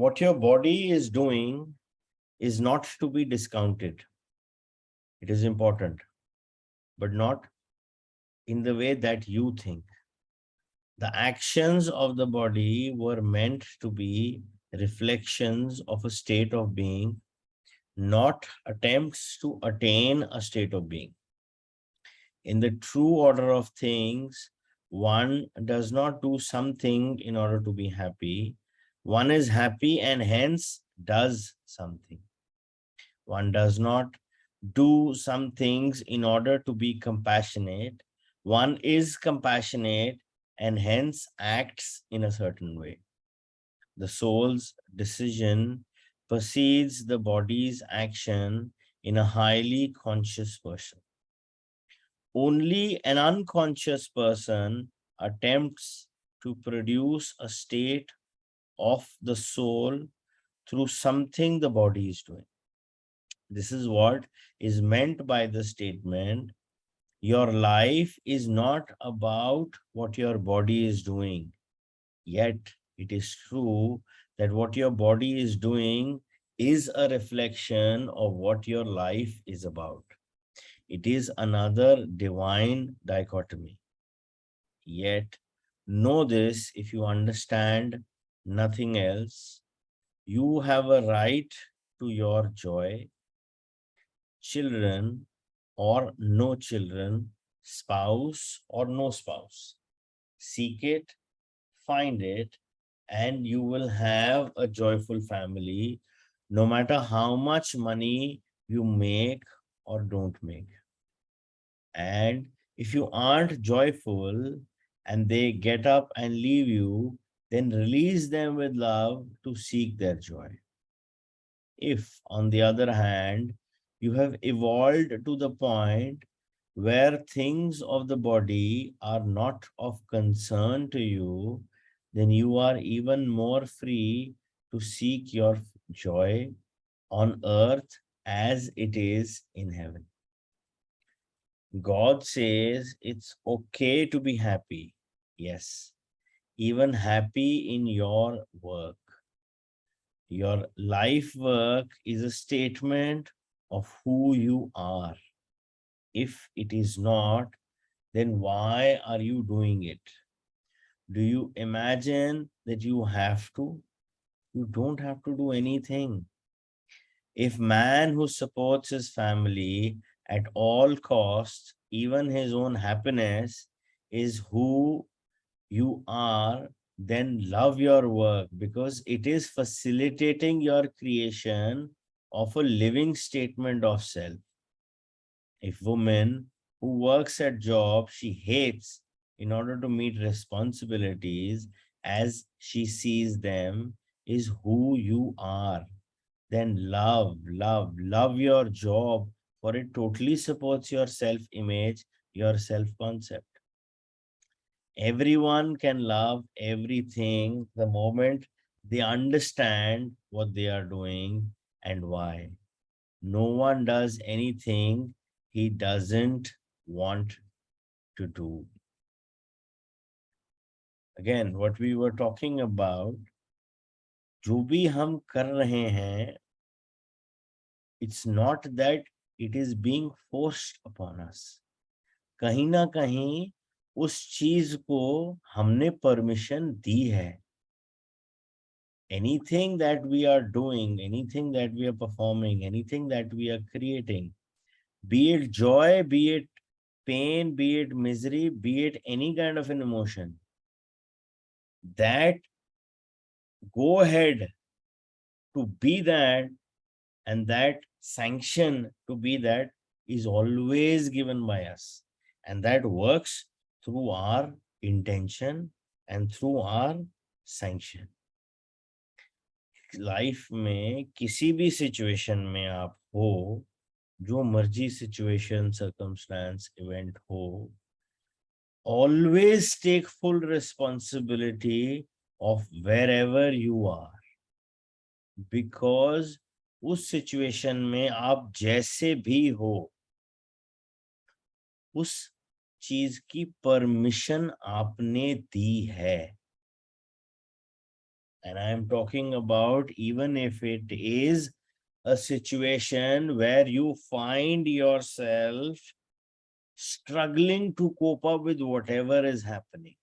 what your body is doing is not to be discounted. It is important, but not in the way that you think. The actions of the body were meant to be reflections of a state of being, not attempts to attain a state of being. In the true order of things, one does not do something in order to be happy. One is happy and hence does something. One does not do some things in order to be compassionate. One is compassionate and hence acts in a certain way. The soul's decision precedes the body's action in a highly conscious person. Only an unconscious person attempts to produce a state of the soul through something the body is doing. This is what is meant by the statement, your life is not about what your body is doing. Yet it is true that what your body is doing is a reflection of what your life is about. It is another divine dichotomy. Yet, know this, if you understand nothing else, you have a right to your joy, children or no children, spouse or no spouse. Seek it, find it, and you will have a joyful family, no matter how much money you make or don't make. And if you aren't joyful and they get up and leave you, then release them with love to seek their joy. If, on the other hand, you have evolved to the point where things of the body are not of concern to you, then you are even more free to seek your joy on earth as it is in heaven. God says it's okay to be happy. Yes, even happy in your work. Your life work is a statement of who you are. If it is not, then why are you doing it? Do you imagine that you have to? You don't have to do anything. If man who supports his family at all costs, even his own happiness, is who you are, then love your work because it is facilitating your creation of a living statement of self. If woman who works at job she hates in order to meet responsibilities as she sees them is who you are, then love your job, for it totally supports your self-image, your self-concept. Everyone can love everything the moment they understand what they are doing and why. No one does anything he doesn't want to do. Again, what we were talking about, जो भी हम कर रहे हैं, it's not that it is being forced upon us. कहीं ना कहीं उस चीज को हमने परमिशन दी है. Anything that we are doing, anything that we are performing, anything that we are creating, be it joy, be it pain, be it misery, be it any kind of an emotion, that go ahead to be that and that sanction to be that is always given by us. And that works through our intention and through our sanction. Life में किसी भी situation में आप हो, जो मर्जी situation, circumstance, event हो, always take full responsibility of wherever you are, because उस सिचुएशन में आप जैसे भी हो, उस चीज की परमिशन आपने दी है. And I am talking about even if it is a situation where you find yourself struggling to cope up with whatever is happening.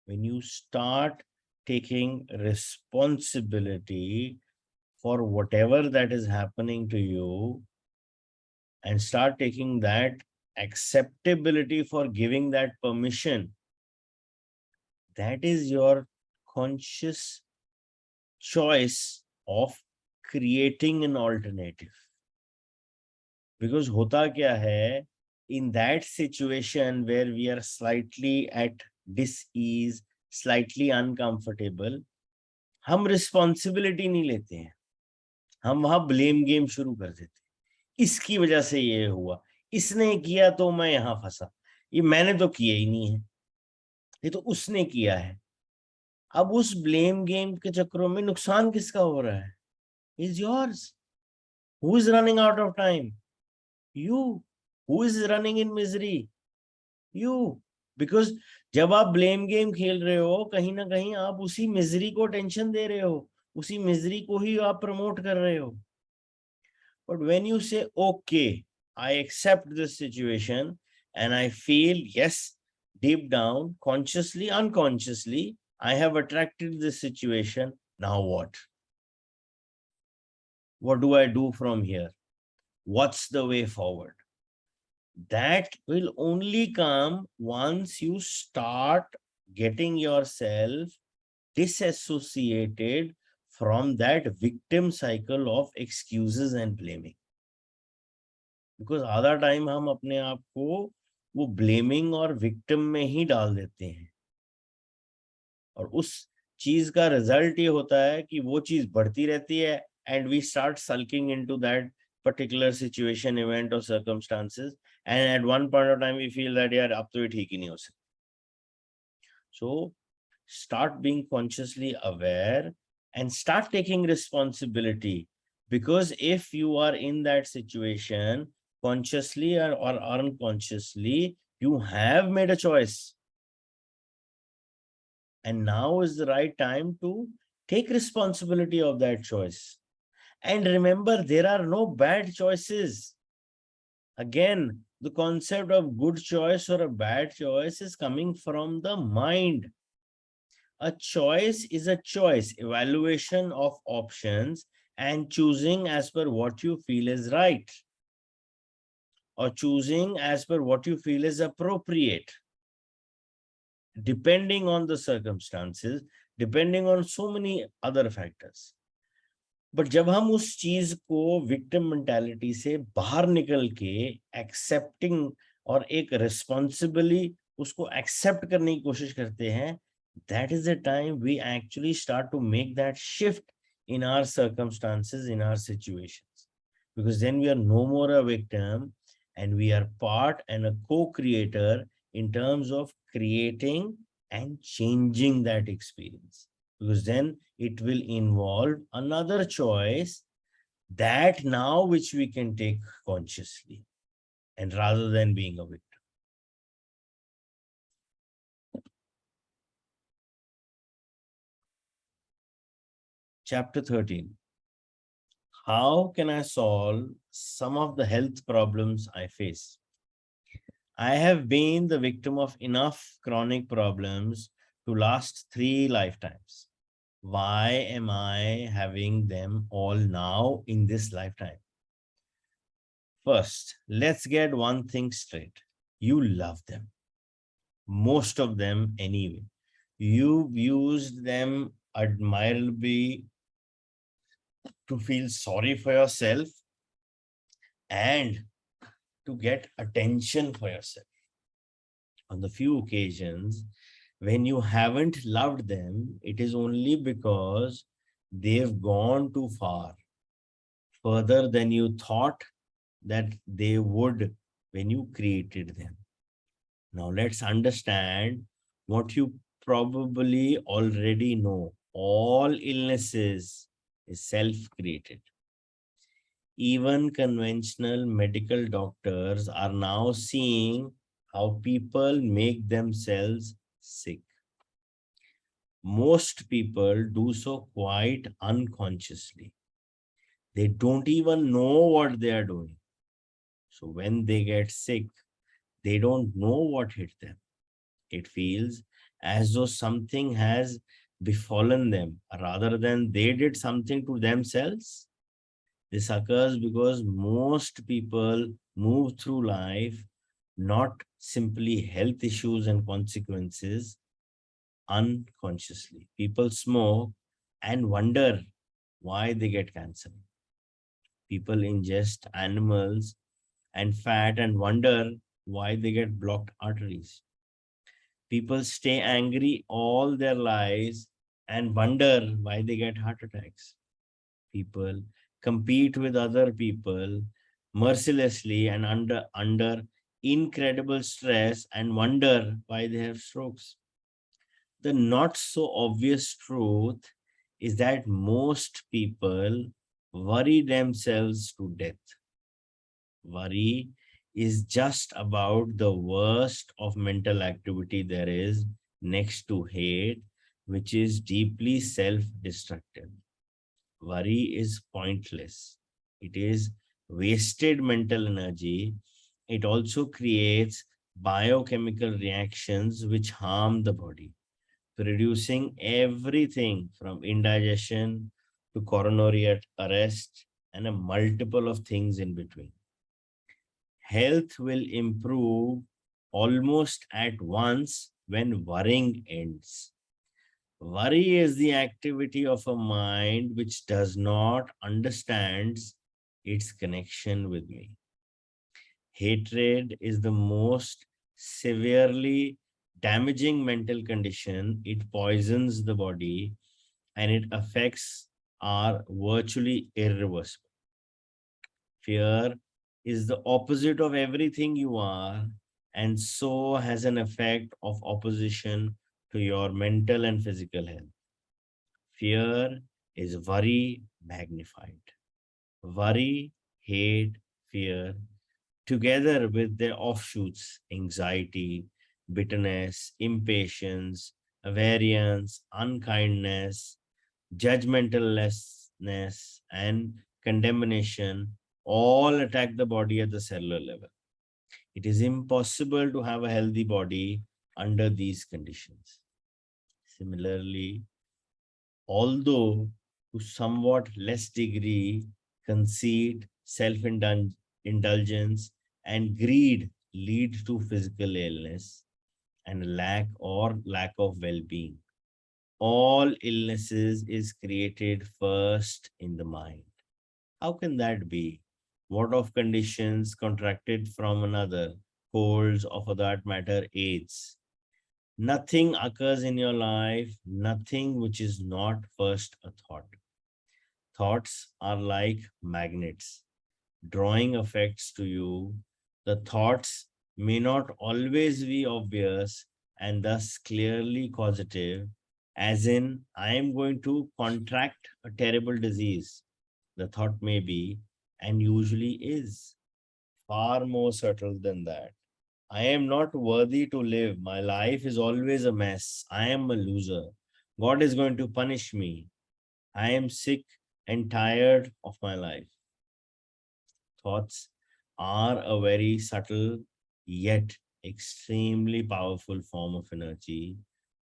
When you start taking responsibility for whatever that is happening to you and start taking that acceptability for giving that permission, that is your conscious choice of creating an alternative. Because hota kya hai, in that situation where we are slightly at dis-ease, slightly uncomfortable, हम responsibility नहीं लेते हैं, हम वहां blame game शुरू कर देते हैं. इसकी वजह से ये हुआ, इसने किया तो मैं यहां फंसा, ये मैंने तो किया ही नहीं है, ये तो उसने किया है. अब उस ब्लेम गेम के चक्करों में नुकसान किसका हो रहा है? Is yours. Who is running out of time? You. Who is running in misery? You. Because जब आप ब्लेम गेम खेल रहे हो, कहीं ना कहीं आप उसी मिजरी को टेंशन दे रहे हो, उसी मिजरी को ही आप प्रमोट कर रहे हो. But when you say okay, I accept this situation and I feel, yes, deep down, consciously, unconsciously, I have attracted this situation. Now what? What do I do from here? What's the way forward? That will only come once you start getting yourself disassociated from that victim cycle of excuses and blaming. Because आधा time हम अपने आप को वो blaming और victim में ही डाल देते हैं, और उस चीज का रिजल्ट ये होता है कि वो चीज बढ़ती रहती है and we start sulking into that particular situation, event और circumstances, and at one point of time we feel that यार अब तो ये ठीक ही नहीं हो सकता. So start being consciously aware and start taking responsibility, because if you are in that situation consciously or unconsciously, you have made a choice. And now is the right time to take responsibility of that choice. And remember, there are no bad choices. Again, the concept of good choice or a bad choice is coming from the mind. A choice is a choice, evaluation of options and choosing as per what you feel is right, or choosing as per what you feel is appropriate, depending on the circumstances, depending on so many other factors. But जब हम उस चीज को victim mentality से बाहर निकल के accepting और एक रिस्पॉन्सिबली उसको एक्सेप्ट करने की कोशिश करते हैं, that is the time we actually start to make that shift in our circumstances, in our situations. Because then we are no more a victim and we are part and a co-creator in terms of creating and changing that experience. Because then it will involve another choice that now which we can take consciously, and rather than being a victim. Chapter 13. How can I solve some of the health problems I face? I have been the victim of enough chronic problems to last 3 lifetimes. Why am I having them all now in this lifetime? First, let's get one thing straight. You love them. Most of them anyway. You've used them admirably to feel sorry for yourself and to get attention for yourself. On the few occasions when you haven't loved them, it is only because they've gone too far, further than you thought that they would when you created them. Now let's understand what you probably already know. All illnesses is self-created. Even conventional medical doctors are now seeing how people make themselves sick. Most people do so quite unconsciously. They don't even know what they are doing. So when they get sick, they don't know what hit them. It feels as though something has befallen them rather than they did something to themselves. This occurs because most people move through life not simply health issues and consequences unconsciously. People smoke and wonder why they get cancer. People ingest animals and fat and wonder why they get blocked arteries. People stay angry all their lives and wonder why they get heart attacks. People compete with other people mercilessly and under incredible stress and wonder why they have strokes. The not so obvious truth is that most people worry themselves to death. Worry is just about the worst of mental activity there is next to hate, which is deeply self destructive. Worry is pointless, it is wasted mental energy. It also creates biochemical reactions which harm the body, producing everything from indigestion to coronary arrest and a multiple of things in between. Health will improve almost at once when worrying ends. Worry is the activity of a mind which does not understand its connection with me. Hatred is the most severely damaging mental condition. It poisons the body and it affects are virtually irreversible. Fear is the opposite of everything you are, and so has an effect of opposition to your mental and physical health. Fear is worry magnified. Worry, hate, fear, together with their offshoots, anxiety, bitterness, impatience, variance, unkindness, judgmentalness, and condemnation, all attack the body at the cellular level. It is impossible to have a healthy body under these conditions. Similarly, although to somewhat less degree, conceit, self-indulgence, and greed lead to physical illness and lack of well-being. All illnesses is created first in the mind. How can that be? What of conditions contracted from another, colds, or for that matter, AIDS? Nothing occurs in your life, nothing which is not first a thought. Thoughts are like magnets, drawing effects to you. The thoughts may not always be obvious and thus clearly causative, as in, I am going to contract a terrible disease. The thought may be, and usually is, far more subtle than that. I am not worthy to live. My life is always a mess. I am a loser. God is going to punish me. I am sick and tired of my life. Thoughts are a very subtle yet extremely powerful form of energy.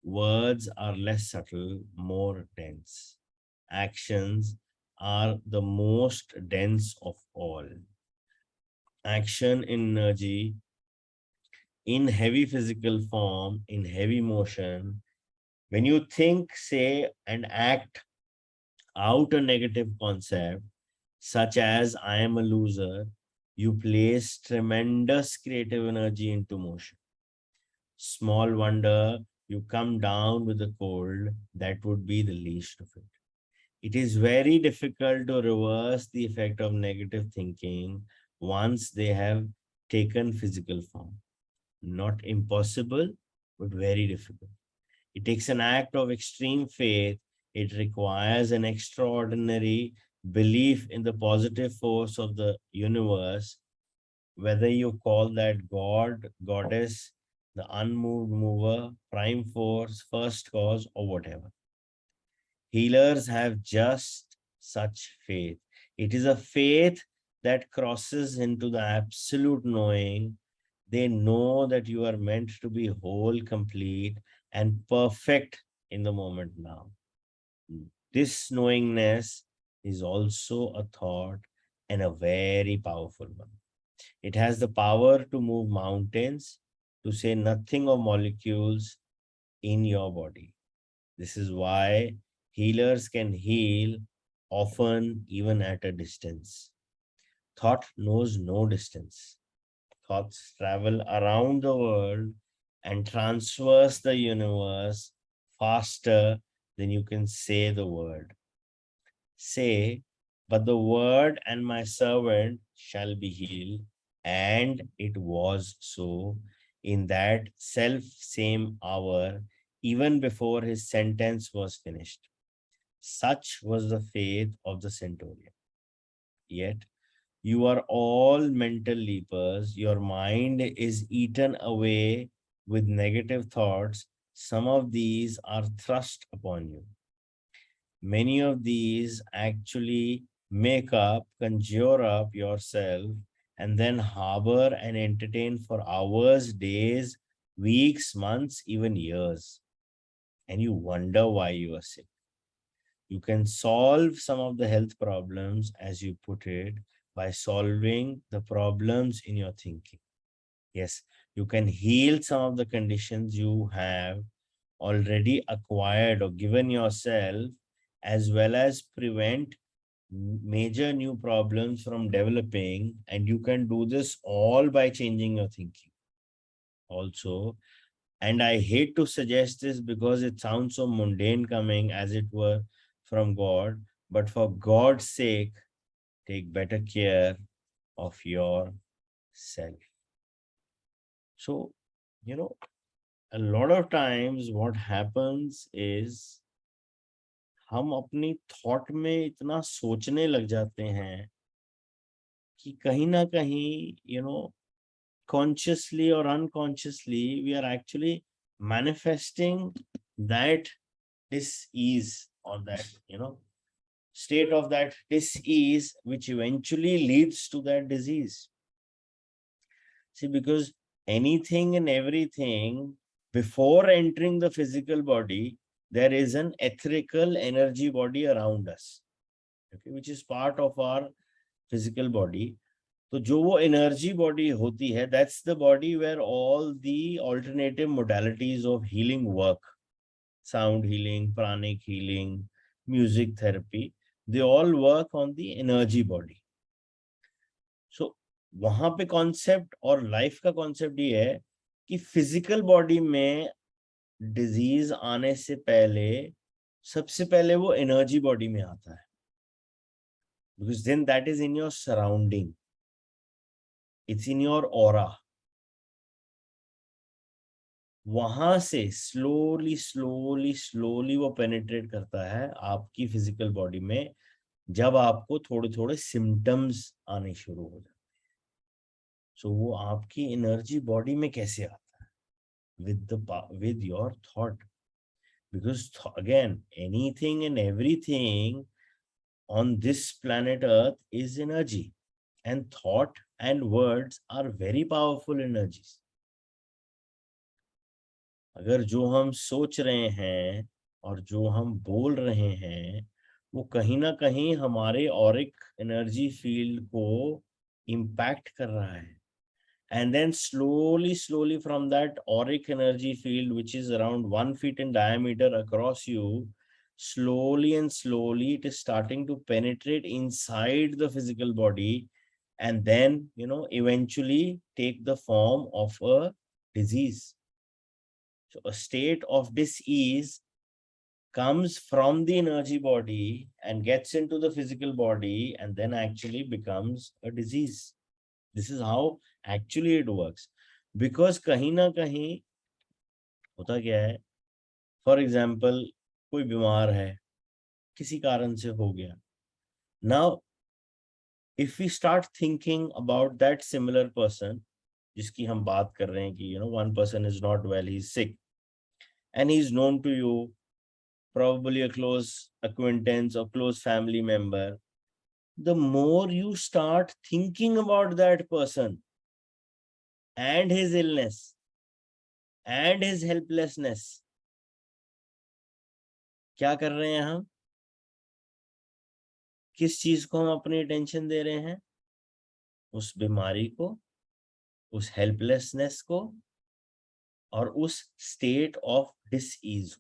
Words are less subtle, more dense. Actions are the most dense of all. Action in energy, in heavy physical form, in heavy motion. When you think, say, and act out a negative concept, such as I am a loser, you place tremendous creative energy into motion. Small wonder you come down with a cold, that would be the least of it. It is very difficult to reverse the effect of negative thinking once they have taken physical form. Not impossible, but very difficult. It takes an act of extreme faith. It requires an extraordinary belief in the positive force of the universe, whether you call that God, goddess, the unmoved mover, prime force, first cause, or whatever. Healers have just such faith. It is a faith that crosses into the absolute knowing. They know that you are meant to be whole, complete, and perfect in the moment now. This knowingness is also a thought and a very powerful one. It has the power to move mountains, to say nothing of molecules in your body. This is why healers can heal often even at a distance. Thought knows no distance. Thoughts travel around the world and transverse the universe faster than you can say the word. Say, but the word and my servant shall be healed. And it was so in that self same hour, even before his sentence was finished. Such was the faith of the centurion. Yet you are all mental leapers. Your mind is eaten away with negative thoughts. Some of these are thrust upon you. Many of these actually make up, conjure up yourself, and then harbor and entertain for hours, days, weeks, months, even years. And you wonder why you are sick. You can solve some of the health problems, as you put it, by solving the problems in your thinking. Yes, you can heal some of the conditions you have already acquired or given yourself, as well as prevent major new problems from developing. And you can do this all by changing your thinking also. And I hate to suggest this because it sounds so mundane coming as it were from God, but for God's sake, take better care of yourself. So, a lot of times what happens is हम अपनी thought में इतना सोचने लग जाते हैं कि कहीं ना कहीं consciously or unconsciously we are actually manifesting that dis-ease or that state of that dis-ease, which eventually leads to that disease. See, because anything and everything before entering the physical body, there is an etherical energy body around us, okay, which is part of our physical body. तो जो वो energy body होती है, that's the body where all the alternative modalities of healing work. Sound healing, pranic healing, music therapy, they all work on the energy body. So वहां पे concept और life का concept ये है कि फिजिकल बॉडी में डिजीज आने से पहले सबसे पहले वो एनर्जी बॉडी में आता है, because then that is in your surrounding, it's in your aura. वहां से स्लोली स्लोली स्लोली वो पेनिट्रेट करता है आपकी फिजिकल बॉडी में, जब आपको थोड़े थोड़े सिम्टम्स आने शुरू हो जाते हैं. सो वो आपकी एनर्जी बॉडी में कैसे आता है? with your thought. Because again, anything and everything on this planet Earth is energy, and thought and words are very powerful energies. अगर जो हम सोच रहे हैं और जो हम बोल रहे हैं वो कहीं ना कहीं हमारे ऑरिक एनर्जी फील्ड को इम्पैक्ट कर रहा है. And then slowly from that auric energy field, which is around 1 feet in diameter across you, slowly and slowly it is starting to penetrate inside the physical body, and then eventually take the form of a disease. So a state of dis-ease comes from the energy body and gets into the physical body and then actually becomes a disease. This is how actually it works. Because कहीं ना कहीं होता क्या है, for example कोई बीमार है, किसी कारण से हो गया. Now if we start thinking about that similar person, जिसकी हम बात कर रहे हैं कि one person is not well, he's sick, and he's known to you, probably a close acquaintance or close family member, the more you start thinking about that person and his illness and his helplessness, क्या कर रहे हैं हम? किस चीज को हम अपनी अटेंशन दे रहे हैं? उस बीमारी को, उस हेल्पलेसनेस को, और उस स्टेट ऑफ डिसईज।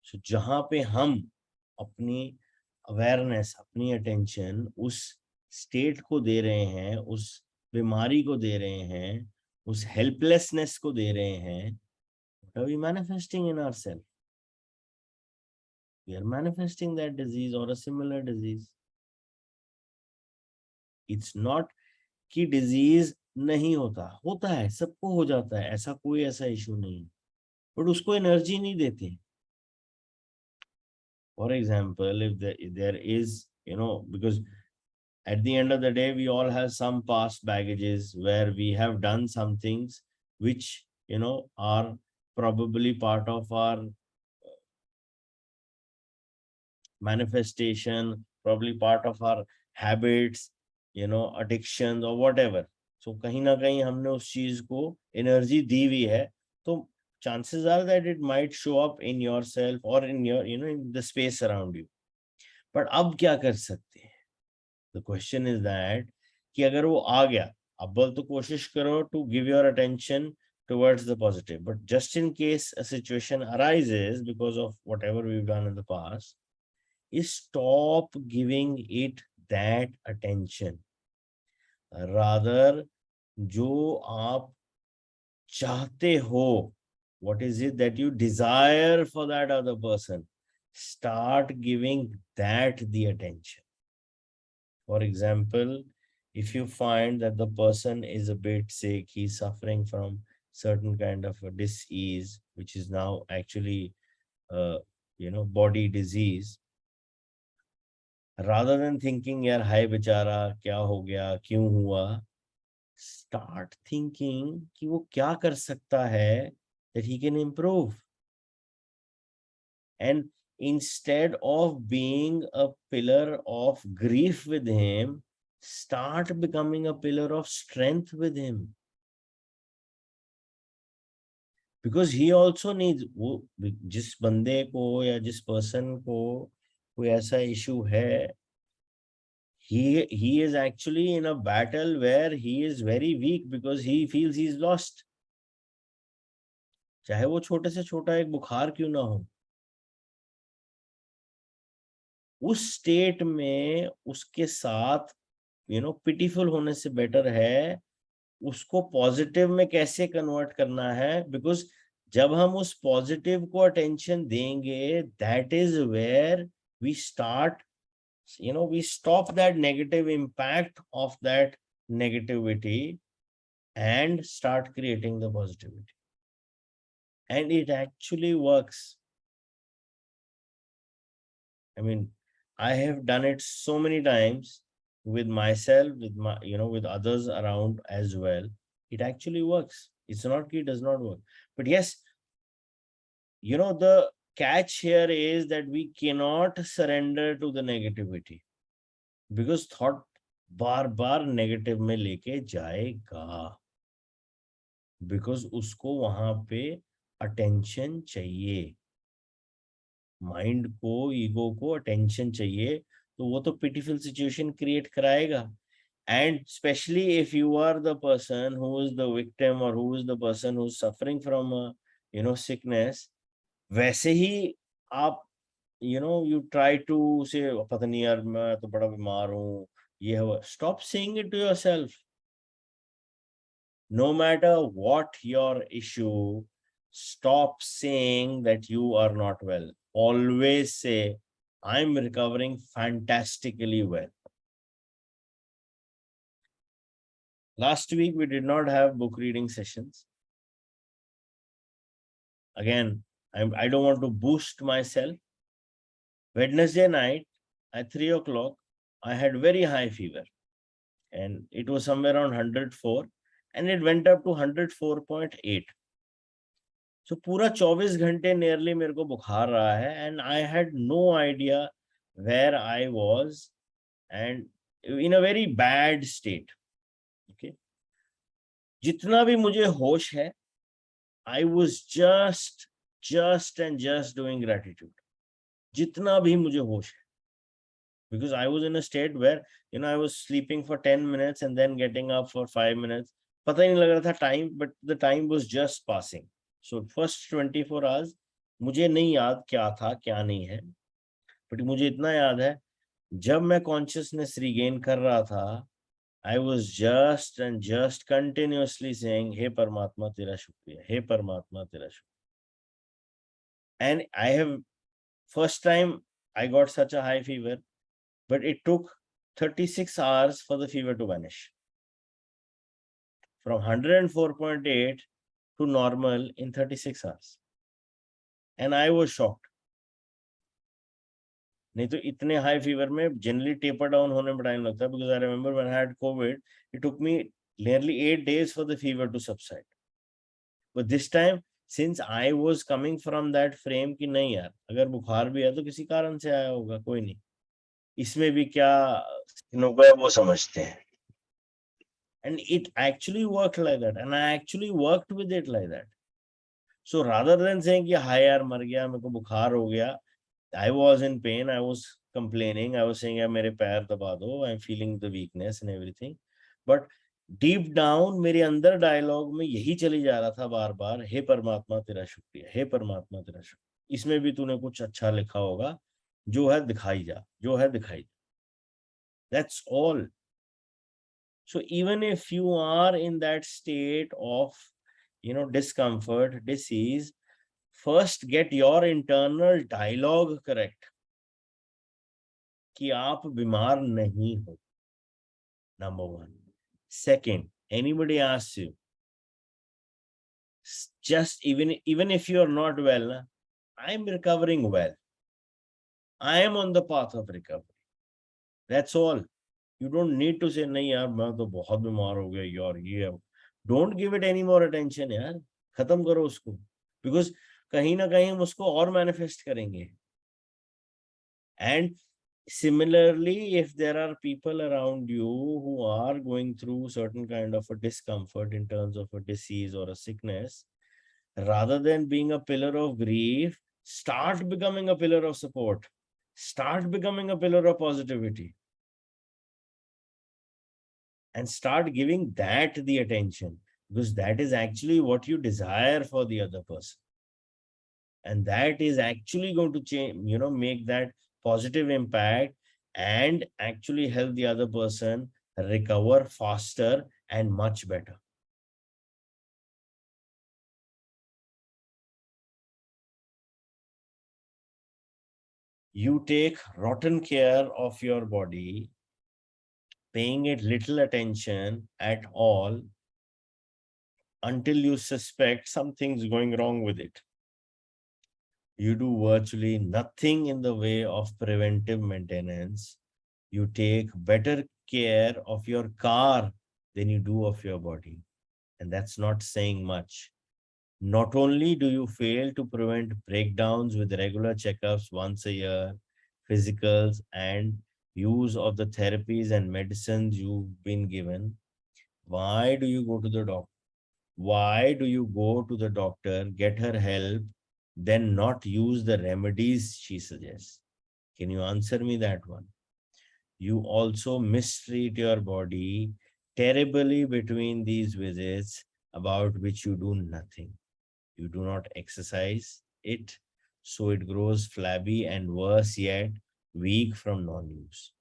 सो जहां पे हम अपनी अवेयरनेस, अपनी अटेंशन उस स्टेट को दे रहे हैं, उस बीमारी को दे रहे हैं, उस हेल्पलेसनेस को दे रहे हैं, what are we manifesting in ourselves? We are manifesting that disease or a similar disease. It's not कि डिजीज नहीं होता, होता है, सबको हो जाता है, ऐसा कोई ऐसा इशू नहीं, बट उसको एनर्जी नहीं देते। For example, if there is, because at the end of the day, we all have some past baggages where we have done some things which, are probably part of our manifestation, probably part of our habits, addictions or whatever. So कहीं ना कहीं हमने उस चीज को energy दी हुई है, तो chances are that it might show up in yourself or in your, in the space around you. But अब क्या कर सकते हैं? The question is that कि अगर वो आ गया, अब बोल तो कोशिश करो to give your attention towards the positive. But just in case a situation arises because of whatever we've done in the past, is stop giving it that attention. Rather, जो आप चाहते हो, what is it that you desire for that other person, start giving that the attention. For example, if you find that the person is a bit sick, he's suffering from certain kind of a disease, which is now actually, body disease, rather than thinking यार हाय बेचारा क्या हो गया, क्यों हुआ, start thinking कि वो क्या कर सकता है that he can improve. And instead of being a pillar of grief with him, start becoming a pillar of strength with him. Because he also needs, वो जिस बंदे को या जिस पर्सन को कोई ऐसा इशू है, he is actually in a battle where he is very weak because he feels he's lost. चाहे वो छोटे से छोटा एक बुखार क्यों ना हो, उस स्टेट में उसके साथ पिटीफुल होने से बेटर है उसको पॉजिटिव में कैसे कन्वर्ट करना है। बिकॉज जब हम उस पॉजिटिव को अटेंशन देंगे, that is where we start, we stop that negative impact of that negativity and start creating the positivity. And it actually works. I mean, I have done it so many times with myself, with my, with others around as well. It actually works. It's not, it does not work. But yes, the catch here is that we cannot surrender to the negativity because thought bar bar negative में लेके जाएगा, because उसको वहां pay attention चाहिए, mind को, ego को attention चाहिए, तो वो तो पिटीफुल सिचुएशन क्रिएट कराएगा। And specially if you are the person who is the victim और who is the person who is suffering from sickness, वैसे ही आप you try to say पता नहीं यार मैं तो बड़ा बीमार हूँ, ये है, stop saying it to yourself. No matter what your issue, stop saying that you are not well. Always say, I'm recovering fantastically well. Last week, we did not have book reading sessions. Again, I don't want to boost myself. Wednesday night at 3 o'clock, I had very high fever. and it was somewhere around 104 and it went up to 104.8. So पूरा 24 घंटे nearly मेरे को बुखार रहा है and I had no idea where I was and in a very bad state. Okay. जितना भी मुझे होश है, I was just doing gratitude. जितना भी मुझे होश है. Because I was in a state where, I was sleeping for 10 minutes and then getting up for 5 minutes. पता ही नहीं लग रहा था time, but the time was just passing. So first 24 hours, मुझे नहीं याद क्या था, क्या नहीं है. But मुझे इतना याद है, जब मैं consciousness regain कर रहा था, I was just continuously saying, हे परमात्मा तेरा शुक्रिया, हे परमात्मा तेरा शुक्रिया. And I have, first time I got such a high fever, but it took 36 hours for the fever to vanish. From 104.8 to normal in 36 hours. And I was shocked. नहीं तो इतने high fever में generally taper down होने में time लगता है, because I remember when I had COVID, it took me nearly 8 days for the fever to subside. But this time, since I was coming from that frame कि नहीं यार, अगर बुखार भी है तो किसी कारण से आया होगा, कोई नहीं, इसमें भी क्या होगा वो समझते हैं. And it actually worked like that, and I actually worked with it like that. So rather than saying कि हाय यार मर गया, मेरे को बुखार हो गया, I was in pain, I was complaining, I was saying यार मेरे पैर दबा दो, I'm feeling the weakness and everything. But deep down मेरे अंदर डायलॉग में यही चली जा रहा था बार बार, हे परमात्मा तेरा शुक्रिया, हे परमात्मा तेरा शुक्रिया. इसमें भी तूने कुछ अच्छा लिखा होगा, जो है दिखाई जा, जो है दिखाई जा. That's all. So even if you are in that state of, discomfort, disease, first get your internal dialogue correct. कि आप बीमार नहीं हो. Number one. Second, anybody asks you, just even if you are not well, I am recovering well. I am on the path of recovery. That's all. You don't need to say, नहीं यार मैं तो बहुत बीमार हो गया यार ये. Don't give it any more attention यार. खत्म करो उसको. Because कहीं ना कहीं हम उसको और manifest करेंगे. And similarly, if there are people around you who are going through certain kind of a discomfort in terms of a disease or a sickness, rather than being a pillar of grief, start becoming a pillar of support. Start becoming a pillar of positivity. And start giving that the attention, because that is actually what you desire for the other person. And that is actually going to change, make that positive impact and actually help the other person recover faster and much better. You take rotten care of your body, paying it little attention at all until you suspect something's going wrong with it. You do virtually nothing in the way of preventive maintenance. You take better care of your car than you do of your body. And that's not saying much. Not only do you fail to prevent breakdowns with regular checkups once a year, physicals, and use of the therapies and medicines you've been given, why do you go to the doctor? Why do you go to the doctor, get her help, then not use the remedies she suggests? Can you answer me that one? You also mistreat your body terribly between these visits, about which you do nothing. You do not exercise it, so it grows flabby and worse yet, weak from non-use.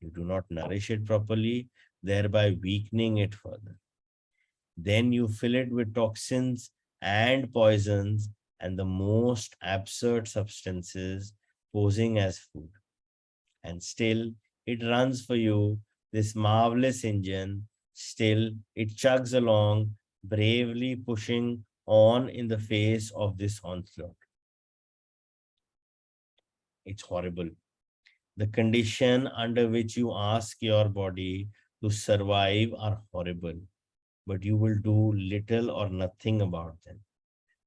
You do not nourish it properly, thereby weakening it further. Then you fill it with toxins and poisons and the most absurd substances posing as food. And still it runs for you, this marvelous engine. Still it chugs along, bravely pushing on in the face of this onslaught. It's horrible. The condition under which you ask your body to survive are horrible, but you will do little or nothing about them.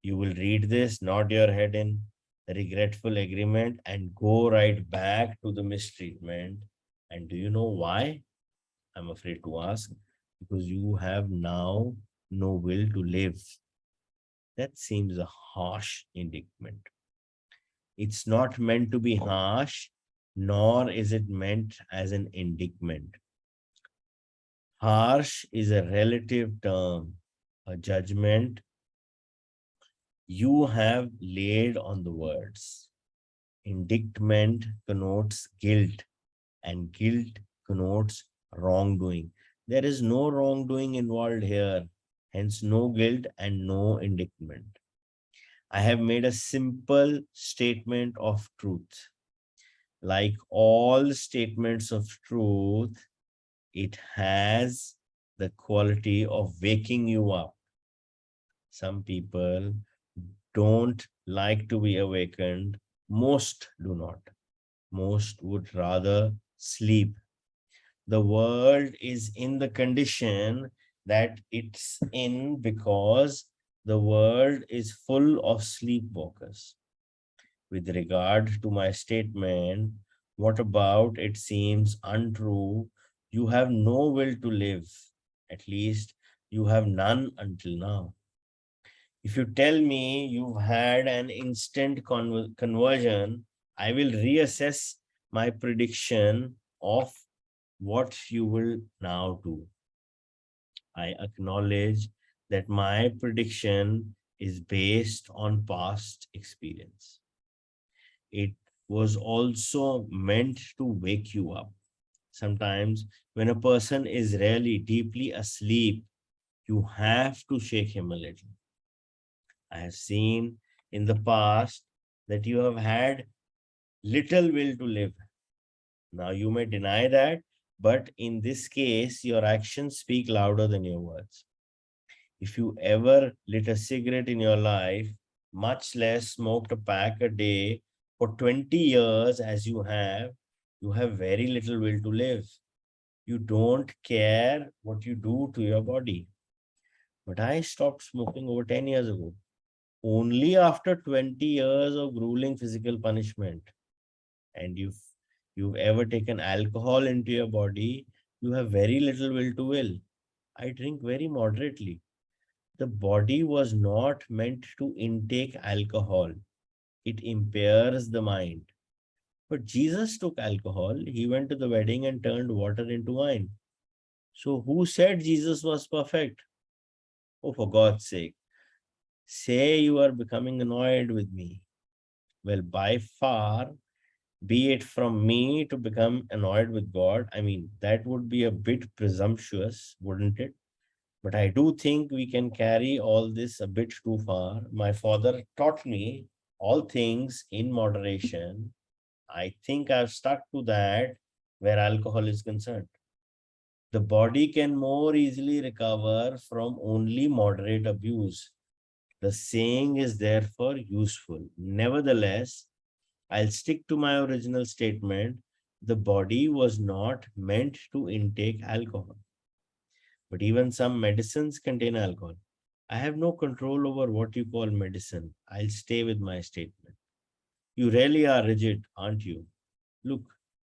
You will read this, nod your head in regretful agreement, and go right back to the mistreatment. And do you know why? I'm afraid to ask. Because you have now no will to live. That seems a harsh indictment. It's not meant to be harsh, nor is it meant as an indictment. Harsh is a relative term, a judgment you have laid on the words. Indictment connotes guilt, and guilt connotes wrongdoing. There is no wrongdoing involved here, hence no guilt and no indictment. I have made a simple statement of truth. Like all statements of truth, it has the quality of waking you up. Some people don't like to be awakened. Most do not. Most would rather sleep. The world is in the condition that it's in because the world is full of sleepwalkers. With regard to my statement, what about it seems untrue? You have no will to live. At least you have none until now. If you tell me you've had an instant conversion, I will reassess my prediction of what you will now do. I acknowledge that my prediction is based on past experience. It was also meant to wake you up. Sometimes, when a person is really deeply asleep, you have to shake him a little. I have seen in the past that you have had little will to live. Now, you may deny that, but in this case, your actions speak louder than your words. If you ever lit a cigarette in your life, much less smoked a pack a day for 20 years as you have very little will to live. You don't care what you do to your body. But I stopped smoking over 10 years ago, only after 20 years of grueling physical punishment. And if you've ever taken alcohol into your body, you have very little will to will. I drink very moderately. The body was not meant to intake alcohol. It impairs the mind. But Jesus took alcohol. He went to the wedding and turned water into wine. So who said Jesus was perfect? Oh, for God's sake. Say you are becoming annoyed with me. Well, by far, be it from me to become annoyed with God. I mean, that would be a bit presumptuous, wouldn't it? But I do think we can carry all this a bit too far. My father taught me all things in moderation. I think I've stuck to that where alcohol is concerned. The body can more easily recover from only moderate abuse. The saying is therefore useful. Nevertheless, I'll stick to my original statement. The body was not meant to intake alcohol. But even some medicines contain alcohol. I have no control over what you call medicine. I'll stay with my statement. You really are rigid, aren't you? Look,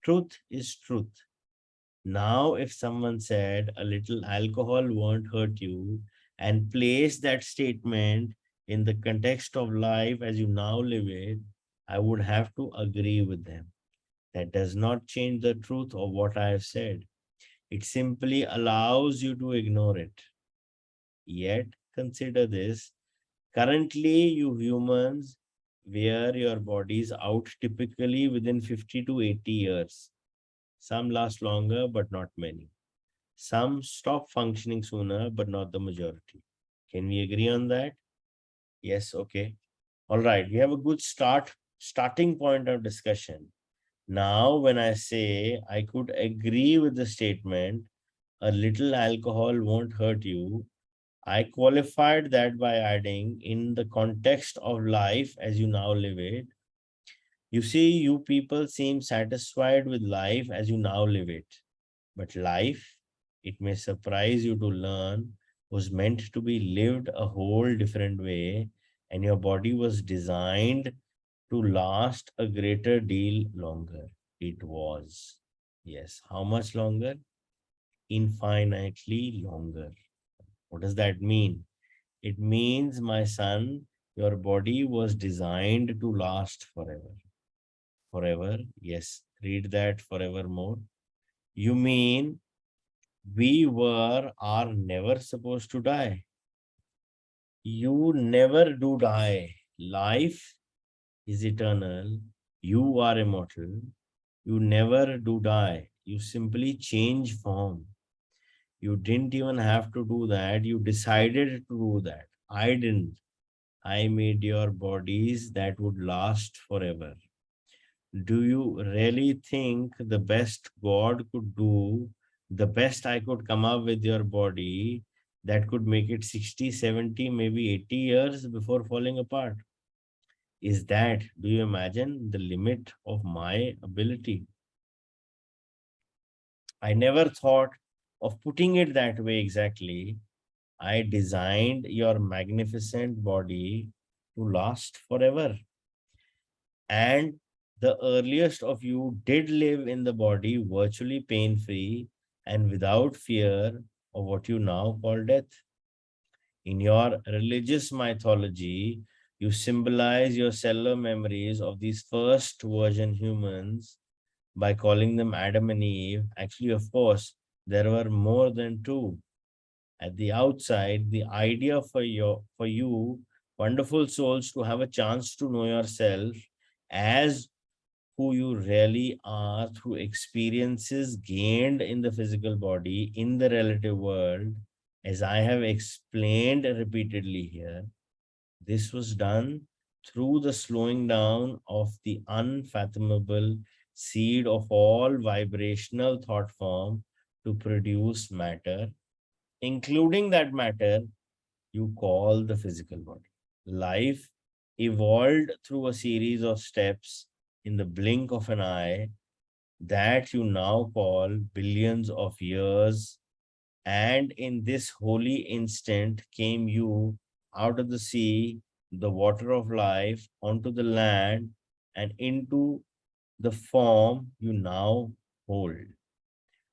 truth is truth. Now, if someone said a little alcohol won't hurt you and placed that statement in the context of life as you now live it, I would have to agree with them. That does not change the truth of what I have said. It simply allows you to ignore it. Yet, consider this. Currently, you humans wear your bodies out typically within 50 to 80 years. Some last longer, but not many. Some stop functioning sooner, but not the majority. Can we agree on that? Yes, okay. All right, we have a good starting point of discussion. Now, when I say I could agree with the statement, a little alcohol won't hurt you, I qualified that by adding in the context of life as you now live it. You see, you people seem satisfied with life as you now live it. But life, it may surprise you to learn, was meant to be lived a whole different way, and your body was designed to last a greater deal longer. It was. Yes. How much longer? Infinitely longer. What does that mean? It means, my son, your body was designed to last forever. Forever? Yes. Read that forevermore. You mean we are never supposed to die? You never do die. Life is eternal. You are immortal. You never do die. You simply change form. You didn't even have to do that. You decided to do that. I didn't. I made your bodies that would last forever. Do you really think the best God could do, the best I could come up with your body that could make it 60, 70, maybe 80 years before falling apart? Is that, do you imagine the limit of my ability? I never thought of putting it that way exactly. I designed your magnificent body to last forever. And the earliest of you did live in the body virtually pain free and without fear of what you now call death. In your religious mythology, you symbolize your cellular memories of these first version humans by calling them Adam and Eve. Actually, of course, there were more than two. At the outside, the idea for you, wonderful souls, to have a chance to know yourself as who you really are through experiences gained in the physical body, in the relative world, as I have explained repeatedly here, this was done through the slowing down of the unfathomable seed of all vibrational thought form to produce matter, including that matter you call the physical body. Life evolved through a series of steps in the blink of an eye that you now call billions of years. And in this holy instant came you out of the sea, the water of life, onto the land, and into the form you now hold.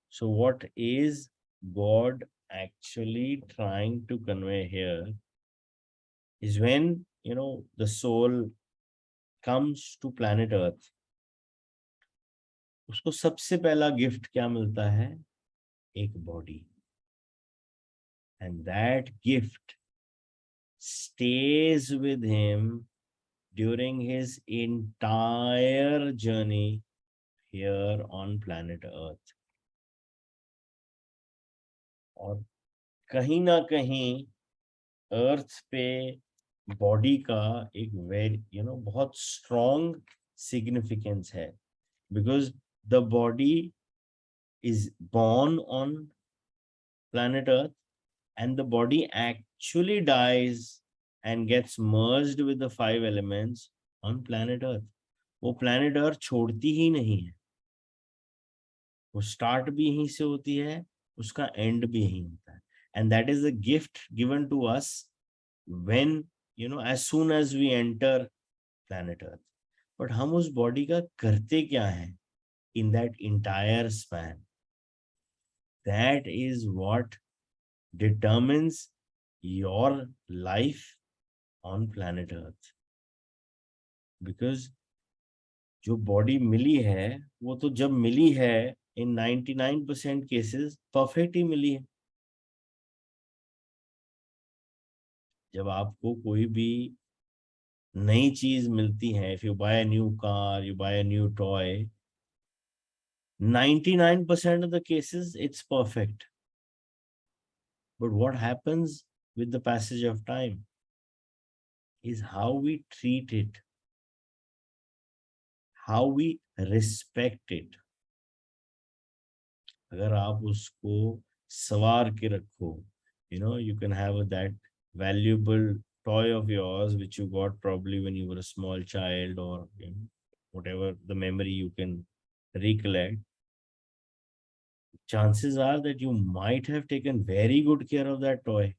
So, what is God actually trying to convey here is when, the soul comes to planet Earth, उसको सबसे पहला gift क्या मिलता है? एक body. And that gift stays with him during his entire journey here on planet Earth. और कहीं ना कहीं अर्थ पे बॉडी का एक वेरी बहुत स्ट्रॉन्ग सिग्निफिकेंस है, because the body is born on planet Earth and the body actually dies and gets merged with the 5 elements on planet Earth. वो planet Earth छोड़ती ही नहीं है, वो start भी यहीं से होती है, उसका end भी यहीं होता है. And that is a gift given to us when, as soon as we enter planet Earth. But हम उस body का करते क्या हैं in that entire span? That is what determines your life on planet Earth. Because जो body मिली है वो तो जब मिली है in 99% cases परफेक्ट ही मिली है. जब आपको कोई भी नई चीज मिलती है, if you buy a new car, you buy a new toy, 99% of the cases it's perfect. But what happens with the passage of time is how we treat it, how we respect it. अगर आप उसको सवार के रखो, you can have that valuable toy of yours which you got probably when you were a small child, or whatever the memory you can recollect. chances are that you might have taken very good care of that toy.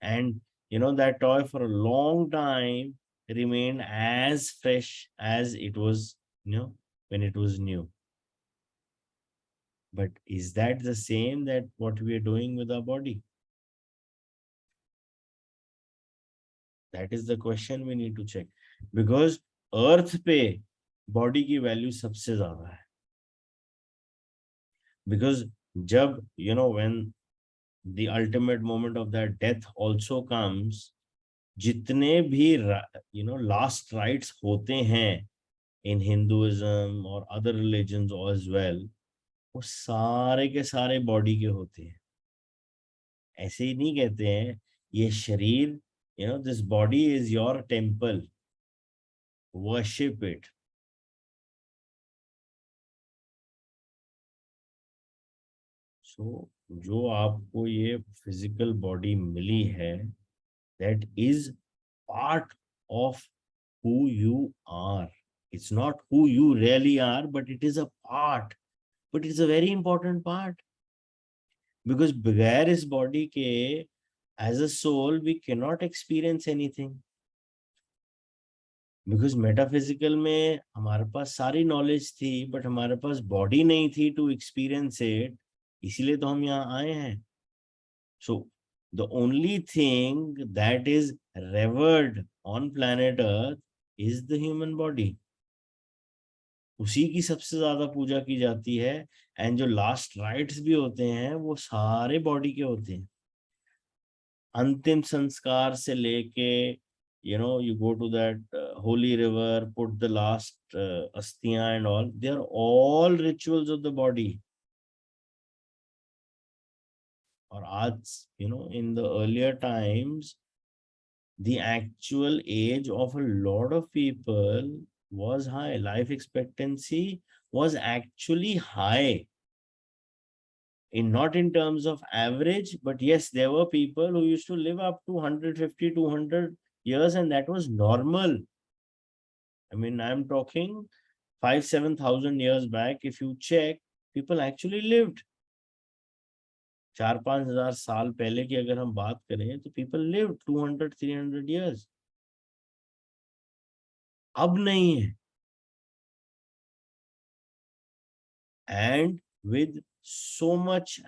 And that toy for a long time remained as fresh as it was, when it was new. But is that the same that what we are doing with our body? That is the question we need to check. Because earth पे body की value सबसे ज़्यादा है. Because जब, when the ultimate moment of that death also comes, जितने भी last rites होते हैं in Hinduism or other religions as well, वो सारे के सारे बॉडी के होते हैं. ऐसे ही नहीं कहते हैं ये शरीर, this body is your temple, worship it. So जो आपको ये फिजिकल बॉडी मिली है, that is part of who you are. It's not who you really are, but it is a part. But it's a very important part. Because बगैर इस body के as a soul we cannot experience anything. Because metaphysical में हमारे पास सारी knowledge थी, but हमारे पास body नहीं थी to experience it. इसीलिए तो हम यहाँ आए हैं. So the only thing that is revered on planet Earth is the human body. उसी की सबसे ज्यादा पूजा की जाती है. एंड जो लास्ट राइट्स भी होते हैं वो सारे बॉडी के होते हैं. अंतिम संस्कार से लेके you go to that holy river, put the last अस्थियां and all, they are all rituals of the body. और आज in the earlier times the actual age of a lot of people was high. Life expectancy was actually high. Not in terms of average, but yes, there were people who used to live up to 150, 200 years, and that was normal. I mean, I'm talking 5,000-7,000 years back. If you check, people actually lived. 4-5 हजार साल पहले की अगर हम बात करें तो people lived 200-300 years. अब नहीं है. And with so much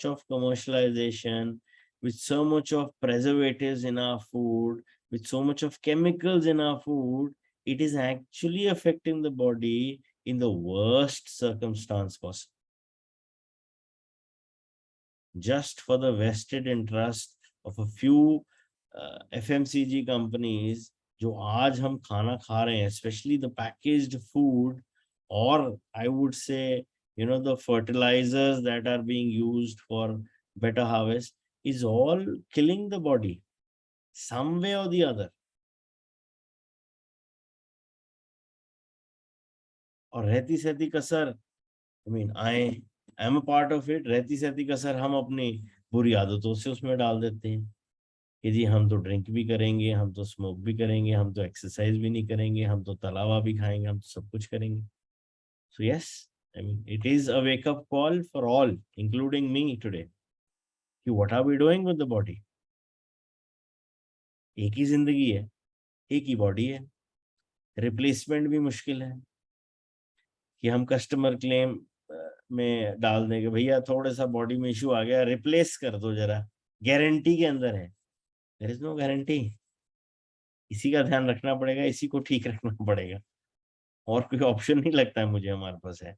of commercialization, with so much of preservatives in our food, with so much of chemicals in our food, it is actually affecting the body in the worst circumstance possible. Just for the vested interest of a few FMCG companies, जो आज हम खाना खा रहे हैं, especially the packaged food, or I would say, the fertilizers that are being used for better harvest, is all killing the body some way or the other. और रहती सहती कसर, I mean, I am a part of it. रहती सहती कसर हम अपनी बुरी आदतों से उसमें डाल देते हैं कि जी हम तो ड्रिंक भी करेंगे, हम तो स्मोक भी करेंगे, हम तो एक्सरसाइज भी नहीं करेंगे, हम तो तलावा भी खाएंगे, हम तो सब कुछ करेंगे. So yes, I mean, it is a wake-up call for all, including me today. कि what are we doing with the body? एक ही जिंदगी है, एक ही बॉडी है. रिप्लेसमेंट भी मुश्किल है कि हम कस्टमर क्लेम में डाल देंगे भैया थोड़ा सा बॉडी में इश्यू आ गया, रिप्लेस कर दो जरा, गारंटी के अंदर है. There is no guarantee. इसी का ध्यान रखना पड़ेगा, इसी को ठीक रखना पड़ेगा, और कोई ऑप्शन नहीं लगता है मुझे हमारे पास है.